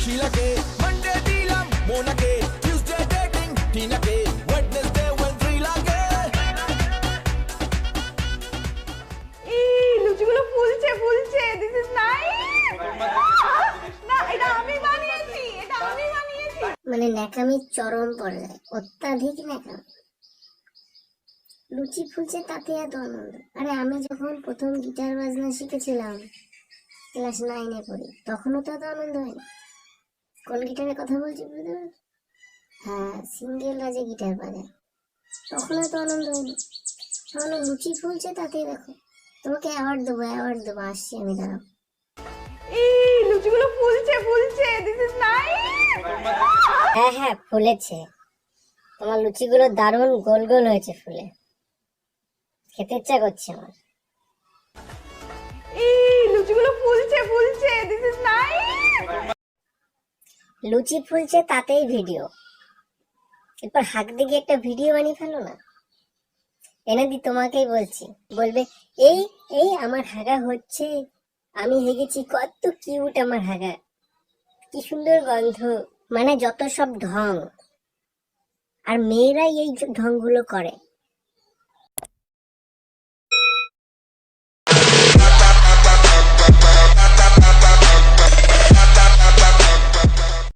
Sheila K. Monday dilam Mona K. Tuesday dating Tina K. Wednesday went Rila K. এই লুচিগুলো ফুলছে ফুলছে, this is nice. না, এটা আমি বানিয়েছি, এটা আমি বানিয়েছি। মানে ন্যাকামির চরম পর্যায়ে, অত্যাধিক ন্যাকামি। লুচি ফুলছে তাতে এত আনন্দ। আরে আমি যখন প্রথম গিটার বাজনা শিখেছিলাম ক্লাস 9-এ পড়ি, তখনও তো এত আনন্দ হয়নি। কোন গিটারের কথা বলছি বুঝতে পারছো? হ্যাঁ, সিঙ্গেলরা যে গিটার বাজায়, তখন এত আনন্দ হয়নি। তাহলে লুচি ফুলছে তাতেই দেখো। তোমাকে অ্যাওয়ার্ড দেবো, আসছি আমি, দাঁড়াও। এই লুচিগুলো ফুলছে ফুলছে, দিস ইজ নাইস। হ্যাঁ হ্যাঁ, ফুলেছে। তোমার লুচিগুলো দারুণ গোল গোল হয়েছে ফুলে, খেতে ইচ্ছা করছে আমার। এই লুচিগুলো ফুলছে ফুলছে, দিস ইজ নাইস। লুচি ফুলছে তাতেই ভিডিও, এরপর হাক দিকে একটা ভিডিও বানিয়ে ফেলো না। এনে দি, তোমাকেই বলছি, বলবে এই এই আমার হাগা হচ্ছে, আমি হেগেছি, কত কিউট আমার হাগা, কি সুন্দর গন্ধ। মানে যত সব ঢং, আর মেয়েরাই এই ঢংগুলো করে।